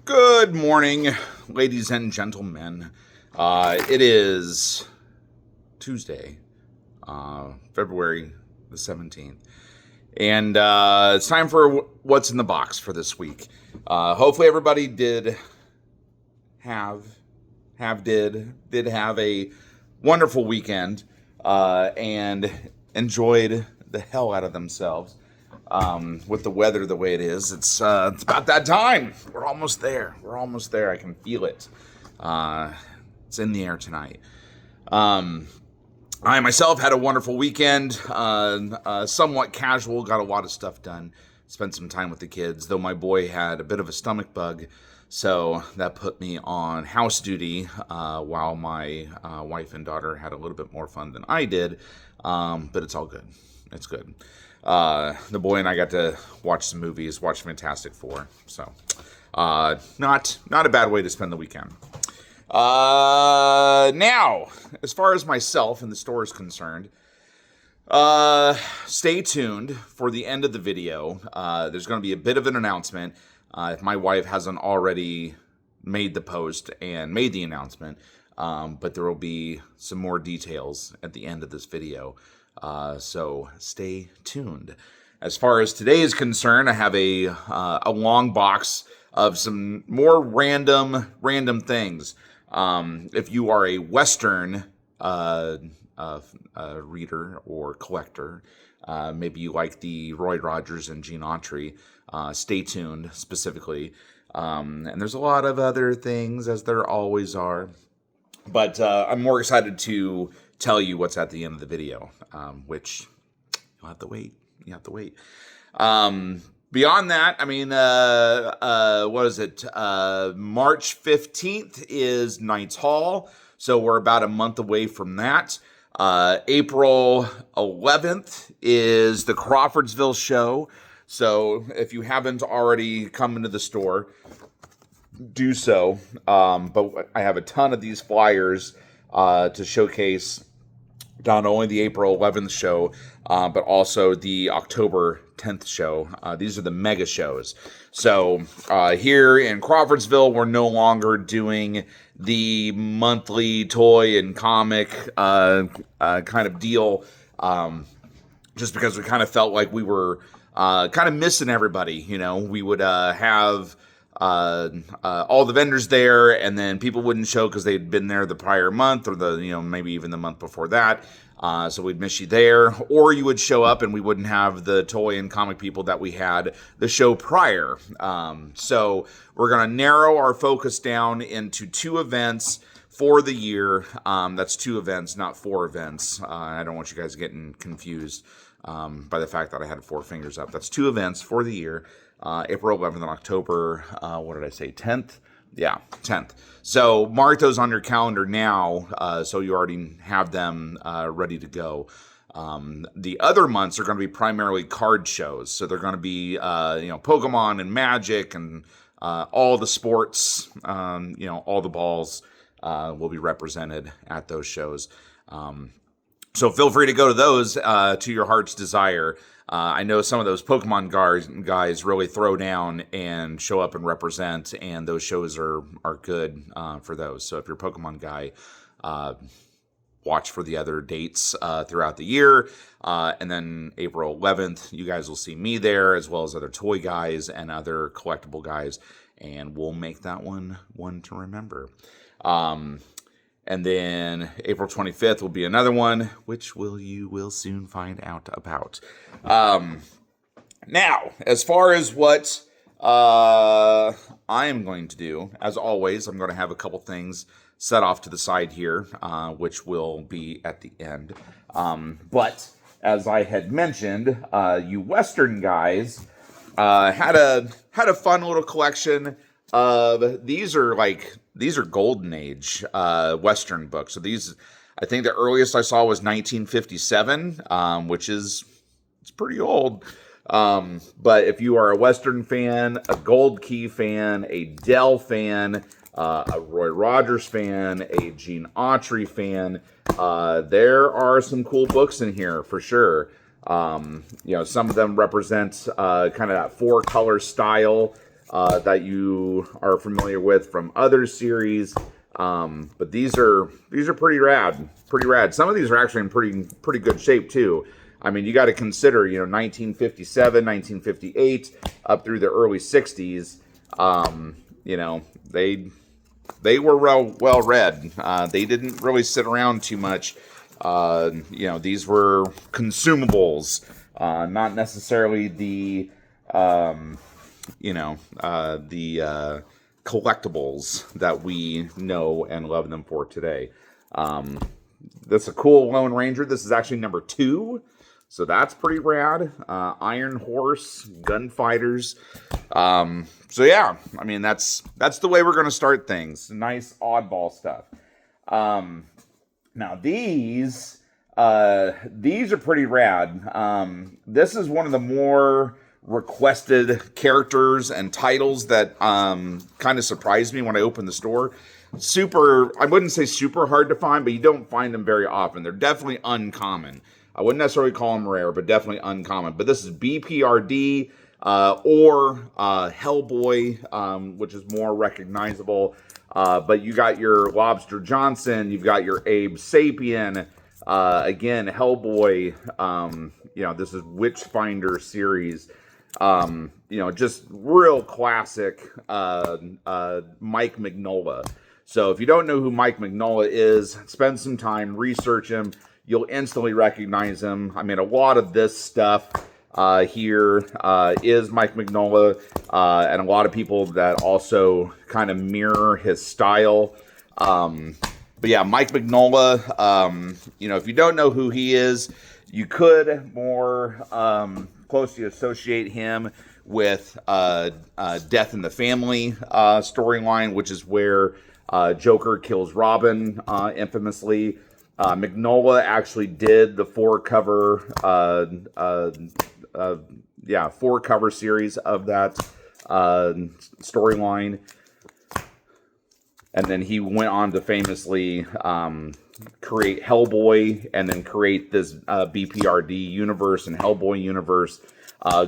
Good morning, ladies and gentlemen. It is Tuesday, February the 17th, and it's time for what's in the box for this week. Hopefully everybody did have a wonderful weekend and enjoyed the hell out of themselves. With the weather the way it is, it's about that time. We're almost there. I can feel it. It's in the air tonight. I myself had a wonderful weekend. Somewhat casual. Got a lot of stuff done. Spent some time with the kids, though my boy had a bit of a stomach bug. So that put me on house duty while my wife and daughter had a little bit more fun than I did. But it's all good. It's good. The boy and I got to watch some movies, watch Fantastic Four. So, not a bad way to spend the weekend. Now, as far as myself and the store is concerned, stay tuned for the end of the video. There's going to be a bit of an announcement. If my wife hasn't already made the post and made the announcement, but there will be some more details at the end of this video. So stay tuned. As far as today is concerned, I have a long box of some more random things. If you are a Western reader or collector, maybe you like the Roy Rogers and Gene Autry, stay tuned specifically. And there's a lot of other things, as there always are. But I'm more excited to tell you what's at the end of the video, which you'll have to wait. Beyond that, I mean, what is it? March 15th is Knights Hall, so we're about a month away from that. April 11th is the Crawfordsville show, so if you haven't already come into the store, do so. But I have a ton of these flyers to showcase not only the April 11th show, but also the October 10th show. These are the mega shows. So here in Crawfordsville, we're no longer doing the monthly toy and comic kind of deal, just because we kind of felt like we were kind of missing everybody. You know, we would have all the vendors there, and then people wouldn't show because they'd been there the prior month or maybe even the month before that. So we'd miss you there, or you would show up and we wouldn't have the toy and comic people that we had the show prior. So we're going to narrow our focus down into 2 events for the year. That's 2 events, not 4 events. I don't want you guys getting confused by the fact that I had 4 fingers up. That's 2 events for the year. April 11th and October, 10th? Yeah, 10th. So mark those on your calendar now, so you already have them ready to go. The other months are going to be primarily card shows. So they're going to be, Pokemon and Magic and all the sports, all the balls will be represented at those shows. So feel free to go to those to your heart's desire. I know some of those Pokemon guys really throw down and show up and represent, and those shows are good for those. So if you're a Pokemon guy, watch for the other dates throughout the year. And then April 11th, you guys will see me there, as well as other toy guys and other collectible guys, and we'll make that one to remember. And then April 25th will be another one, which you will soon find out about. Now, as far as what I am going to do, as always, I'm going to have a couple things set off to the side here, which will be at the end. But as I had mentioned, you Western guys had a fun little collection of these are Golden Age Western books. So these, I think the earliest I saw was 1957, which is it's pretty old. But if you are a Western fan, a Gold Key fan, a Dell fan, a Roy Rogers fan, a Gene Autry fan, there are some cool books in here for sure. Some of them represent kind of that 4-color style that you are familiar with from other series. But these are pretty rad, pretty rad. Some of these are actually in pretty good shape too. I mean, you got to consider, 1957, 1958, up through the early 60s. They were well read. They didn't really sit around too much. These were consumables, not necessarily the collectibles that we know and love them for today. That's a cool Lone Ranger. This is actually number 2. So that's pretty rad. Iron Horse, Gunfighters. So yeah, I mean, that's the way we're going to start things. Nice oddball stuff. Now these are pretty rad. This is one of the more requested characters and titles that kind of surprised me when I opened the store. I wouldn't say super hard to find, but you don't find them very often. They're definitely uncommon. I wouldn't necessarily call them rare, but definitely uncommon. But this is B.P.R.D. Or Hellboy, which is more recognizable. But you got your Lobster Johnson, you've got your Abe Sapien, again, Hellboy, this is Witchfinder series. Just real classic Mike Mignola. So if you don't know who Mike Mignola is, spend some time, research him. You'll instantly recognize him. I mean, a lot of this stuff here is Mike Mignola, and a lot of people that also kind of mirror his style. But yeah, Mike Mignola, if you don't know who he is, you could more closely associate him with Death in the Family storyline, which is where Joker kills Robin infamously. Mignola actually did the 4-cover series of that storyline. And then he went on to famously create Hellboy and then create this B.P.R.D. universe and Hellboy universe.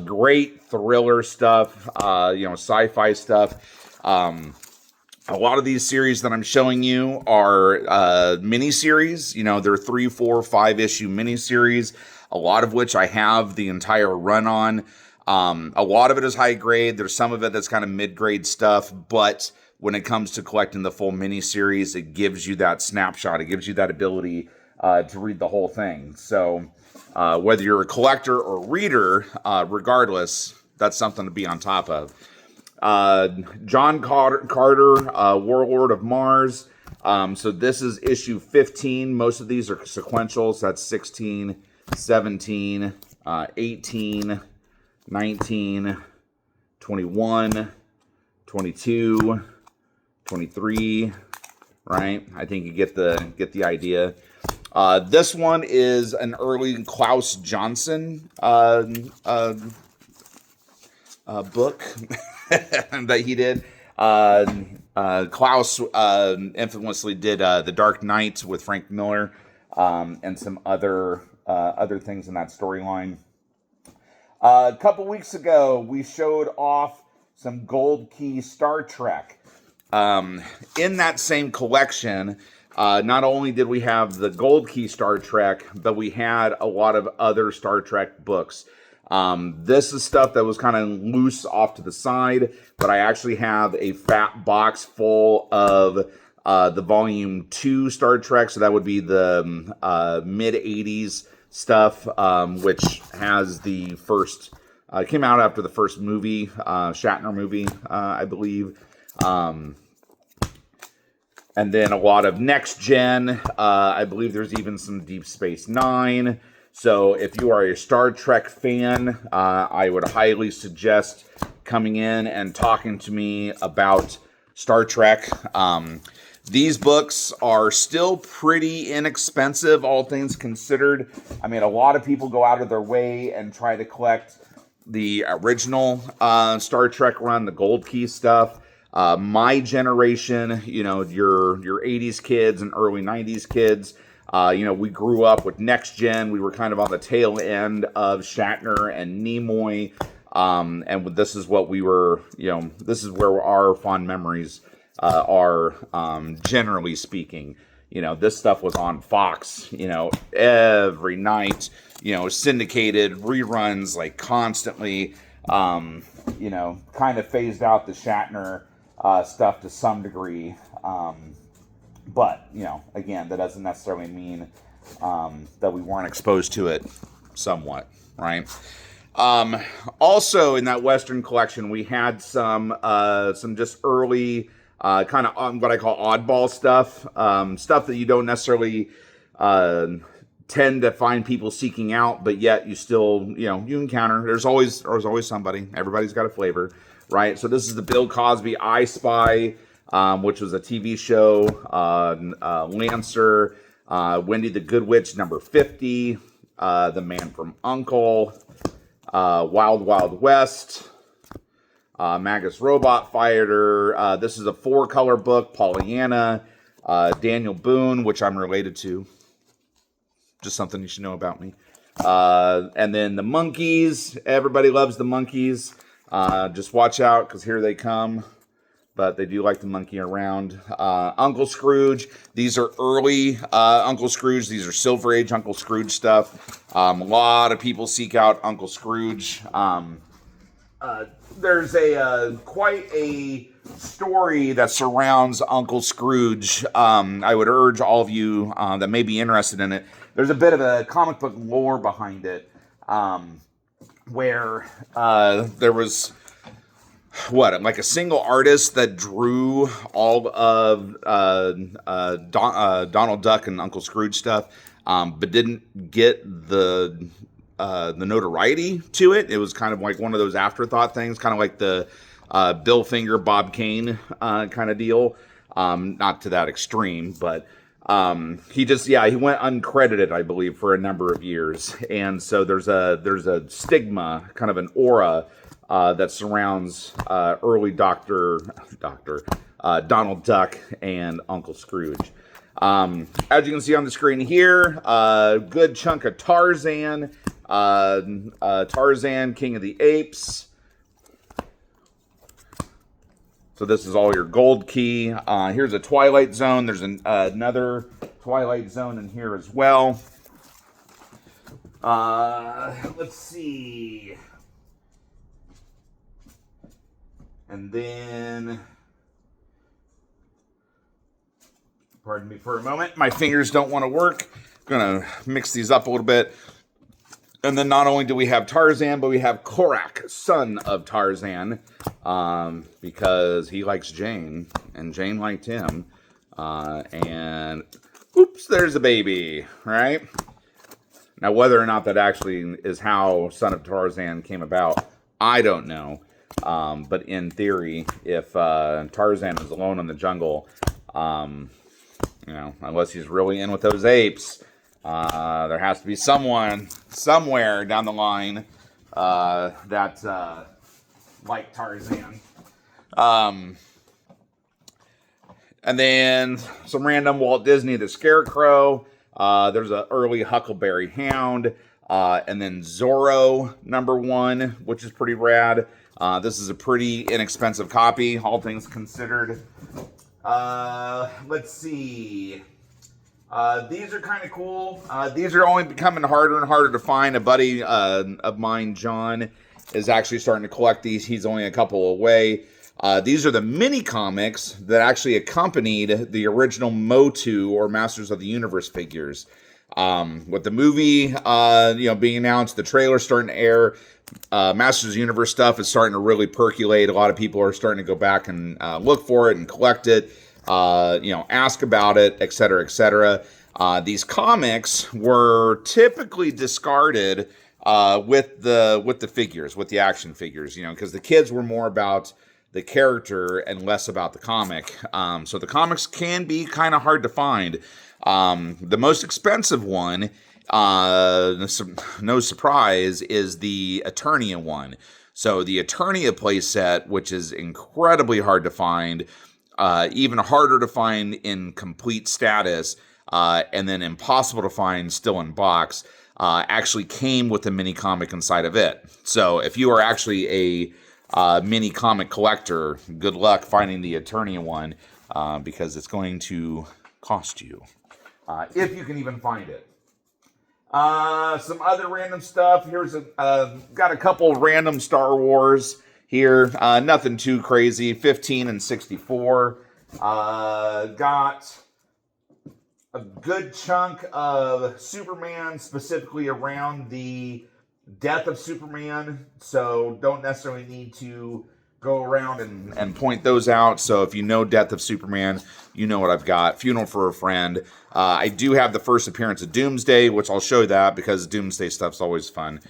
Great thriller stuff, sci-fi stuff. A lot of these series that I'm showing you are mini-series. They're 3, 4, 5-issue mini-series, a lot of which I have the entire run on. A lot of it is high grade. There's some of it that's kind of mid-grade stuff, but when it comes to collecting the full mini-series, it gives you that snapshot. It gives you that ability to read the whole thing. So whether you're a collector or reader, regardless, that's something to be on top of. John Carter, Warlord of Mars. So this is issue 15. Most of these are sequentials. That's 16, 17, 18, 19, 21, 22, 23, right? I think you get the idea. This one is an early Klaus Johnson book that he did. Klaus infamously did The Dark Knight with Frank Miller, and some other things in that storyline. A couple weeks ago, we showed off some Gold Key Star Trek. In that same collection, not only did we have the Gold Key Star Trek, but we had a lot of other Star Trek books. This is stuff that was kind of loose off to the side, but I actually have a fat box full of the Volume 2 Star Trek, so that would be the mid-'80s stuff, which has the first, came out after the first movie, Shatner movie, I believe. And then a lot of Next Gen. I believe there's even some Deep Space Nine. So if you are a Star Trek fan, I would highly suggest coming in and talking to me about Star Trek. These books are still pretty inexpensive, all things considered. I mean, a lot of people go out of their way and try to collect the original Star Trek run, the Gold Key stuff. My generation, your 80s kids and early 90s kids, we grew up with Next Gen. We were kind of on the tail end of Shatner and Nimoy. And this is what we were, this is where our fond memories are, generally speaking. This stuff was on Fox, every night, syndicated reruns, like, constantly, kind of phased out the Shatner stuff to some degree. But, again, that doesn't necessarily mean that we weren't exposed to it somewhat, right? Also in that Western collection, we had some just early kind of what I call oddball stuff, stuff that you don't necessarily tend to find people seeking out, but yet you still, you encounter. There's always somebody. Everybody's got a flavor, right? So this is the Bill Cosby I Spy, which was a TV show, Lancer, Wendy the Good Witch, number 50, The Man from U.N.C.L.E., Wild Wild West, Magus Robot Fighter. This is a 4-color book, Pollyanna, Daniel Boone, which I'm related to. Just something you should know about me. And then the Monkees. Everybody loves the Monkees. Just watch out, because here they come. But they do like to monkey around. Uncle Scrooge. These are early Uncle Scrooge. These are Silver Age Uncle Scrooge stuff. A lot of people seek out Uncle Scrooge. There's quite a story that surrounds Uncle Scrooge. I would urge all of you that may be interested in it. There's a bit of a comic book lore behind it, where there was like a single artist that drew all of Donald Duck and Uncle Scrooge stuff, but didn't get the notoriety to it. It was kind of like one of those afterthought things, kind of like the Bill Finger, Bob Kane kind of deal. Not to that extreme, but he went uncredited, I believe, for a number of years. And so there's a stigma, kind of an aura that surrounds early Donald Duck and Uncle Scrooge. As you can see on the screen here, a good chunk of Tarzan, King of the Apes. So this is all your Gold Key. Here's a Twilight Zone. There's another Twilight Zone in here as well. Let's see. And then, pardon me for a moment. My fingers don't want to work. I'm going to mix these up a little bit. And then not only do we have Tarzan, but we have Korak, son of Tarzan, because he likes Jane, and Jane liked him. And, oops, there's a baby, right? Now, whether or not that actually is how Son of Tarzan came about, I don't know. But in theory, if Tarzan is alone in the jungle, unless he's really in with those apes, there has to be someone somewhere down the line that like Tarzan. And then some random Walt Disney the Scarecrow. There's an early Huckleberry Hound. And then Zorro #1, which is pretty rad. This is a pretty inexpensive copy, all things considered. Let's see. These are kind of cool. These are only becoming harder and harder to find. A buddy of mine, John, is actually starting to collect these. He's only a couple away. These are the mini comics that actually accompanied the original Motu or Masters of the Universe figures. With the movie, being announced, the trailer starting to air, Masters of the Universe stuff is starting to really percolate. A lot of people are starting to go back and look for it and collect it, ask about it, etc., etc. These comics were typically discarded with the figures, with the action figures, because the kids were more about the character and less about the comic. So the comics can be kind of hard to find. The most expensive one, no surprise, is the Eternia one. So the Eternia playset, which is incredibly hard to find, even harder to find in complete status, and then impossible to find still in box. actually came with a mini comic inside of it. So if you are actually a mini comic collector, good luck finding the Eternia one, because it's going to cost you, if you can even find it. Some other random stuff. Here's got a couple random Star Wars here. Nothing too crazy. 15 and 64. Got a good chunk of Superman, specifically around the death of Superman. So don't necessarily need to go around and point those out. So if you know Death of Superman, you know what I've got. Funeral for a Friend. I do have the first appearance of Doomsday, which I'll show that because Doomsday stuff's always fun.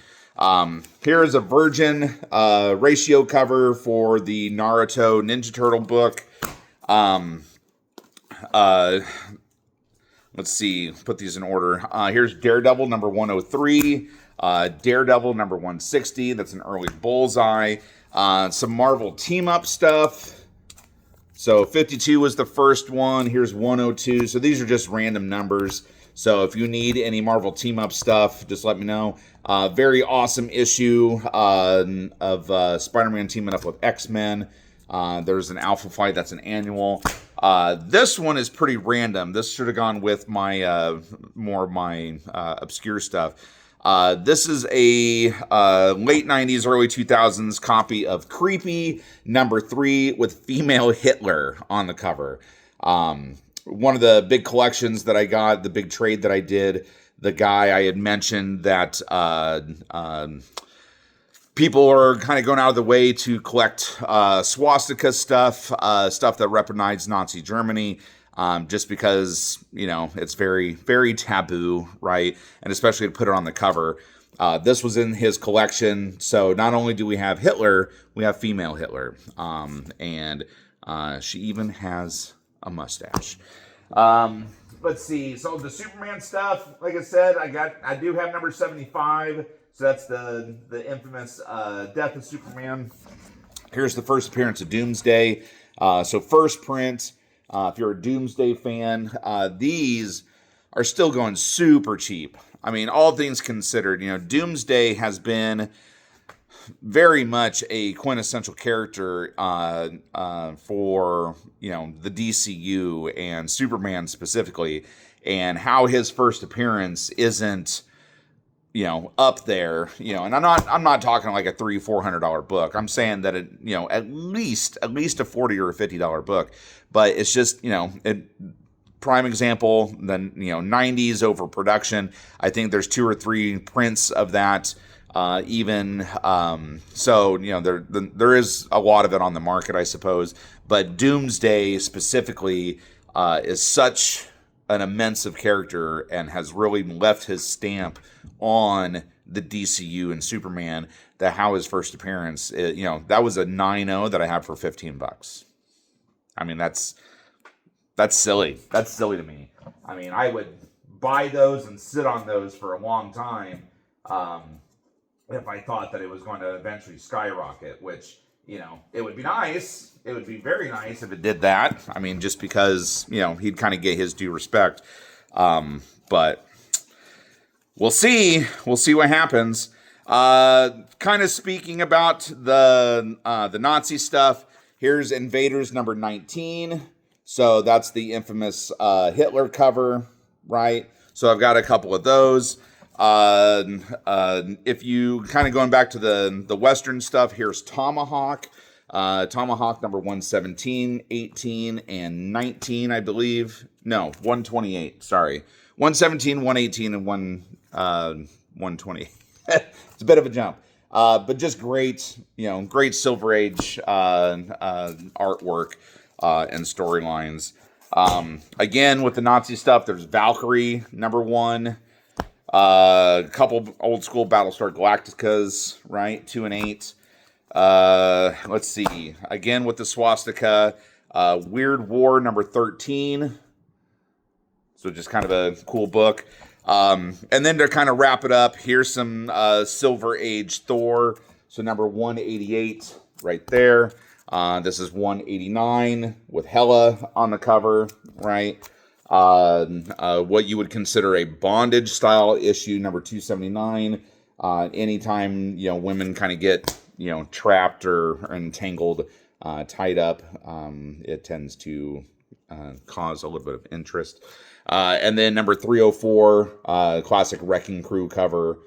Here is a Virgin ratio cover for the Naruto Ninja Turtle book. Let's see, put these in order. Here's Daredevil number 103, Daredevil number 160. That's an early Bullseye. Some Marvel team-up stuff. So 52 was the first one. Here's 102. So these are just random numbers. So if you need any Marvel team-up stuff, just let me know. Very awesome issue of Spider-Man teaming up with X-Men. There's an Alpha fight. That's an annual. This one is pretty random. This should have gone with my more of my obscure stuff. This is a late 90s, early 2000s copy of Creepy number 3 with female Hitler on the cover. One of the big collections that I got, the big trade that I did, the guy I had mentioned that people are kind of going out of the way to collect swastika stuff, stuff that represents Nazi Germany. Just because, you know, it's very, very taboo, right? And especially to put it on the cover. This was in his collection. So not only do we have Hitler, we have female Hitler. And she even has a mustache. Let's see. So the Superman stuff, like I said, I do have number 75. So that's the infamous Death of Superman. Here's the first appearance of Doomsday. So first print. If you're a Doomsday fan, these are still going super cheap. I mean, all things considered, you know, Doomsday has been very much a quintessential character for, you know, the DCU and Superman specifically, and how his first appearance isn't, you know, up there, you know, and I'm not talking like a $300-400 book. I'm saying that it, you know, at least a $40 or a $50 book, but it's just, you know, prime example, then, you know, 90s overproduction. I think there's 2 or 3 prints of that, even, so, you know, there is a lot of it on the market, I suppose, but Doomsday specifically, is such an immense of character and has really left his stamp on the DCU and Superman, that how his first appearance, you know, that was a 9.0 that I had for $15. I mean, that's silly. That's silly to me. I mean, I would buy those and sit on those for a long time, if I thought that it was going to eventually skyrocket, which, you know, it would be nice. It would be very nice if it did that. I mean, just because, you know, he'd kind of get his due respect. But we'll see. We'll see what happens. Kind of speaking about the Nazi stuff, here's Invaders number 19. So that's the infamous Hitler cover, right? So I've got a couple of those. If you kind of going back to the Western stuff, here's Tomahawk. Tomahawk number 117, 18, and 19, I believe. No, 128, sorry. 117, 118, and 120. It's a bit of a jump. But just great, you know, great Silver Age artwork and storylines. Again, with the Nazi stuff, there's Valkyrie, number 1. A couple old school Battlestar Galacticas, right? 2 and 8. Let's see. Again, with the swastika, Weird War number 13. So just kind of a cool book. And then to kind of wrap it up, here's some Silver Age Thor. So number 188 right there. This is 189 with Hela on the cover, right? what you would consider a bondage style issue, number 279. Anytime, women kind of get, trapped or entangled, tied up, it tends to cause a little bit of interest. And then number 304, classic Wrecking Crew cover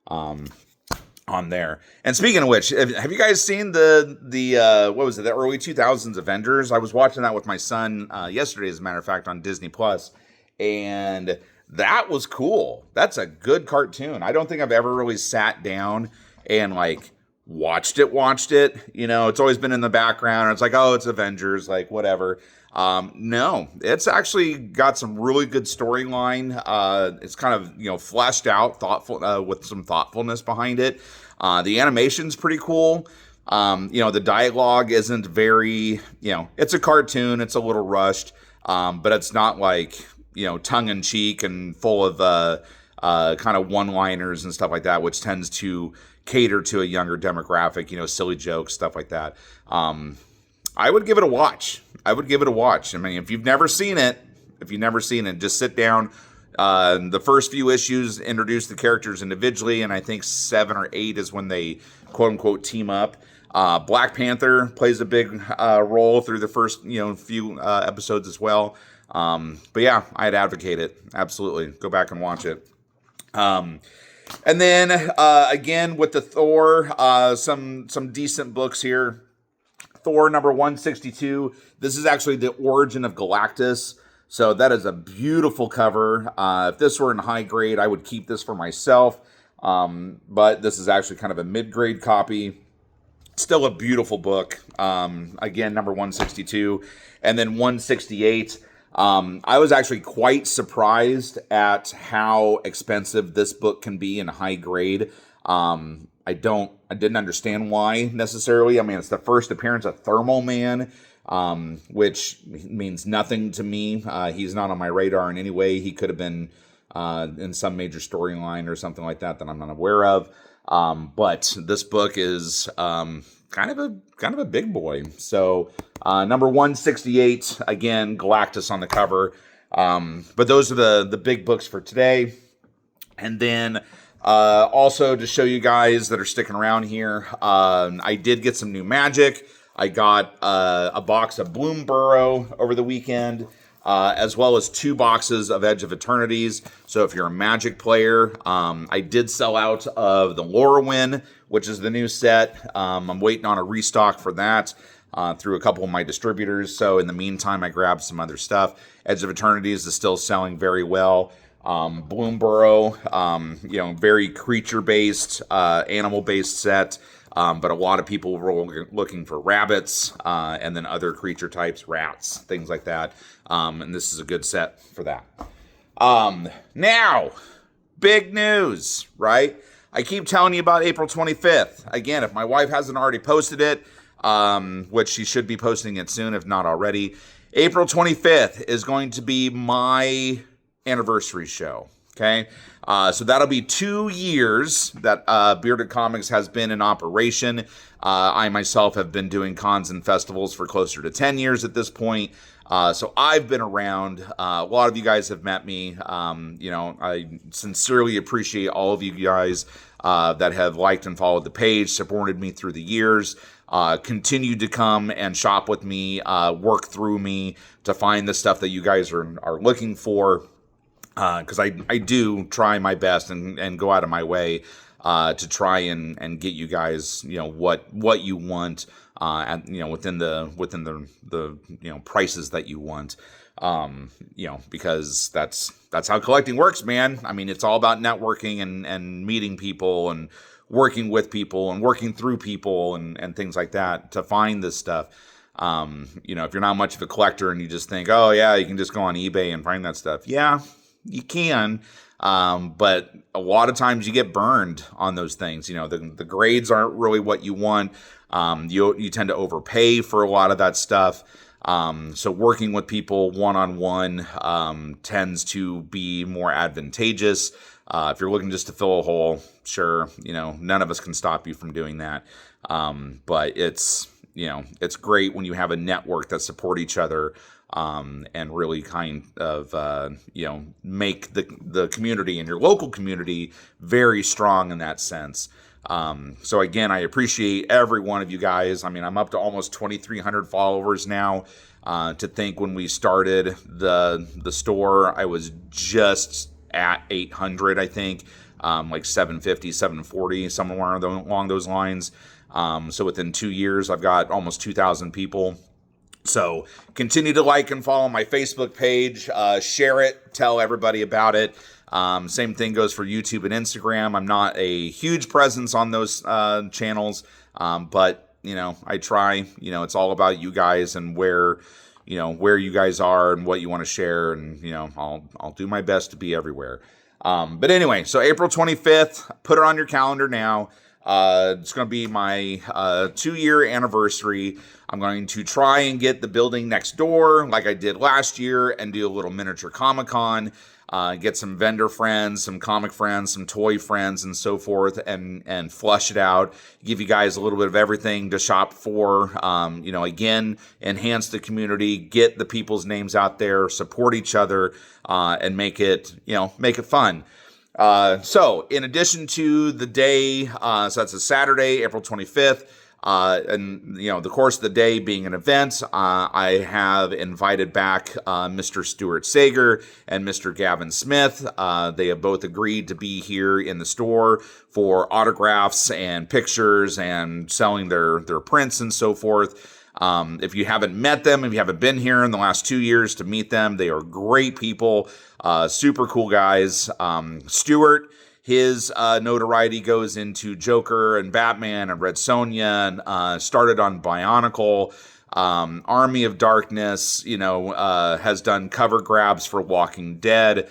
on there. And speaking of which, have you guys seen the what was it, the early 2000s Avengers? I was watching that with my son yesterday, as a matter of fact, on Disney Plus, and that was cool. That's a good cartoon. I don't think I've ever really sat down and like watched it. It's always been in the background. It's like, oh, it's Avengers, like whatever. No, it's actually got some really good storyline. It's kind of, fleshed out, thoughtful, with some thoughtfulness behind it. The animation's pretty cool. The dialogue isn't very, it's a cartoon. It's a little rushed. But it's not like, tongue in cheek and full of, kind of one-liners and stuff like that, which tends to cater to a younger demographic, silly jokes, stuff like that. I would give it a watch. I mean, if you've never seen it, just sit down. The first few issues introduce the characters individually, and I think 7 or 8 is when they quote unquote team up. Black Panther plays a big role through the first few episodes as well. But yeah, I'd advocate it. Absolutely, go back and watch it. And then again with the Thor, some decent books here. Thor number 162. This is actually the origin of Galactus. So that is a beautiful cover. If this were in high grade, I would keep this for myself. But this is actually kind of a mid-grade copy. Still a beautiful book. Again, number 162. And then 168. I was actually quite surprised at how expensive this book can be in high grade. I didn't understand why necessarily. I mean, it's the first appearance of Thermal Man, which means nothing to me. He's not on my radar in any way. He could have been in some major storyline or something like that I'm not aware of. But this book is kind of a big boy. So number 168, again, Galactus on the cover. But those are the big books for today. And then also to show you guys that are sticking around here, I did get some new magic. I got a box of Bloomborough over the weekend, as well as 2 boxes of Edge of Eternities. So if you're a Magic player, I did sell out of the Lorwyn, which is the new set. I'm waiting on a restock for that through a couple of my distributors. So in the meantime, I grabbed some other stuff. Edge of Eternities is still selling very well. Bloomborough, very creature-based, animal-based set. But a lot of people were looking for rabbits, and then other creature types, rats, things like that. And this is a good set for that. Now, big news, right? I keep telling you about April 25th. Again, if my wife hasn't already posted it, which she should be posting it soon, if not already, April 25th is going to be my anniversary show. Okay, so that'll be 2 years that Bearded Comics has been in operation. I myself have been doing cons and festivals for closer to 10 years at this point. So I've been around. A lot of you guys have met me. I sincerely appreciate all of you guys that have liked and followed the page, supported me through the years, continued to come and shop with me, work through me to find the stuff that you guys are looking for. Because I do try my best and go out of my way to try and get you guys what you want within the prices that you want, because that's how collecting works, man. I mean, it's all about networking and meeting people and working with people and working through people and things like that to find this stuff. If you're not much of a collector and you just think, oh yeah, you can just go on eBay and find that stuff, yeah. You can, but a lot of times you get burned on those things. The grades aren't really what you want. You tend to overpay for a lot of that stuff. So working with people one-on-one tends to be more advantageous. If you're looking just to fill a hole, sure, none of us can stop you from doing that. But it's it's great when you have a network that support each other, and really kind of, make the community and your local community very strong in that sense. So again, I appreciate every one of you guys. I mean, I'm up to almost 2,300 followers now. To think when we started the store, I was just at 800, I think, like 750, 740, somewhere along those lines. So within 2 years, I've got almost 2,000 people. So continue to like and follow my Facebook page, share it, tell everybody about it. Same thing goes for YouTube and Instagram. I'm not a huge presence on those channels, but I try. It's all about you guys and where you guys are and what you want to share, and I'll do my best to be everywhere. But anyway, so April 25th, put it on your calendar now. It's going to be my 2-year anniversary. I'm going to try and get the building next door like I did last year and do a little miniature Comic-Con, get some vendor friends, some comic friends, some toy friends, and so forth, and flush it out, give you guys a little bit of everything to shop for, again, enhance the community, get the people's names out there, support each other, and make it fun. So in addition to the day, so that's a Saturday, April 25th, and the course of the day being an event, I have invited back Mr. Stuart Sayger and Mr. Gavin Smith. They have both agreed to be here in the store for autographs and pictures and selling their prints and so forth. If you haven't met them, if you haven't been here in the last 2 years to meet them, they are great people, super cool guys. Stuart, his notoriety goes into Joker and Batman and Red Sonja, and started on Bionicle. Army of Darkness, has done cover grabs for Walking Dead.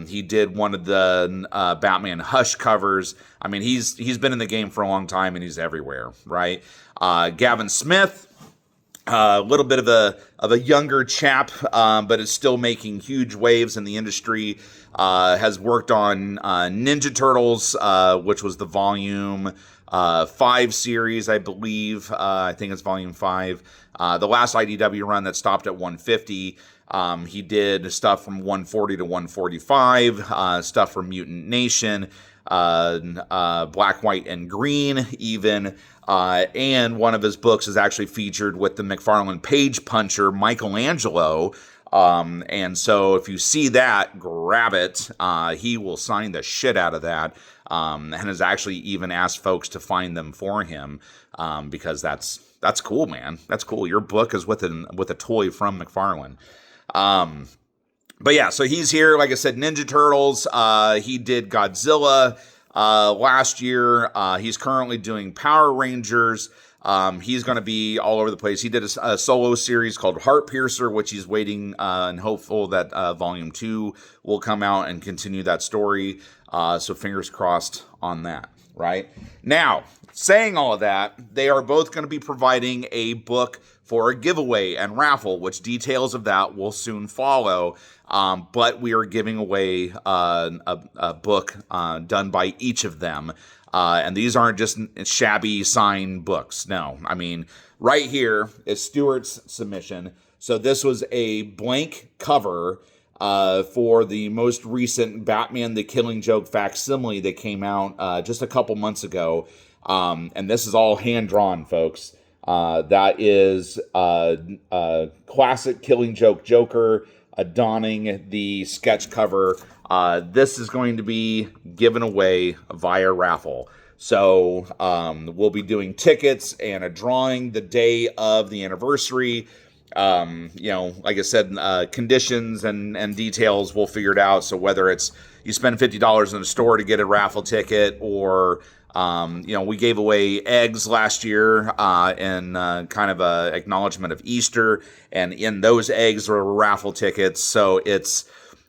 He did one of the Batman Hush covers. I mean, he's been in the game for a long time, and he's everywhere, right? Gavin Smith, a little bit of a younger chap, but is still making huge waves in the industry. Has worked on Ninja Turtles, which was the Volume 5 series, I believe. I think it's Volume 5. The last IDW run that stopped at 150. He did stuff from 140 to 145, stuff from Mutant Nation, Black, White, and Green, even. And one of his books is actually featured with the McFarlane page puncher, Michelangelo. And so if you see that, grab it. He will sign the shit out of that. And has actually even asked folks to find them for him. Because that's cool, man. That's cool. Your book is with a toy from McFarlane. But yeah, so he's here. Like I said, Ninja Turtles. He did Godzilla last year. He's currently doing Power Rangers. He's going to be all over the place. He did a solo series called Heart Piercer, which he's waiting and hopeful that Volume 2 will come out and continue that story. So fingers crossed on that, right? Now, saying all of that, they are both going to be providing a book for a giveaway and raffle, which details of that will soon follow. But we are giving away a book done by each of them. And these aren't just shabby signed books. No, I mean, right here is Stuart's submission. So this was a blank cover for the most recent Batman the Killing Joke facsimile that came out just a couple months ago. And this is all hand-drawn, folks. That is classic Killing Joke Joker adorning the sketch cover. This is going to be given away via raffle. So we'll be doing tickets and a drawing the day of the anniversary. Like I said, conditions and details, we'll figure it out. So whether it's you spend $50 in the store to get a raffle ticket, or we gave away eggs last year in kind of a acknowledgement of Easter, and in those eggs were raffle tickets. So it's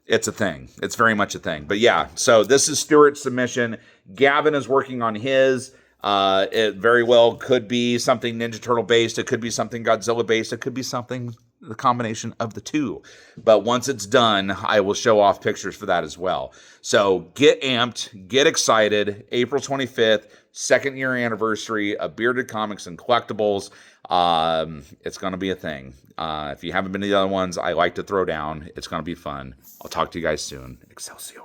a thing. It's very much a thing. But yeah, so this is Stuart's submission. Gavin is working on his. It very well could be something Ninja Turtle based. It could be something Godzilla based. It could be something the combination of the two. But once it's done, I will show off pictures for that as well. So get amped, get excited. April 25th, second year anniversary of Bearded Comics and Collectibles. It's going to be a thing. If you haven't been to the other ones, I like to throw down. It's going to be fun. I'll talk to you guys soon. Excelsior.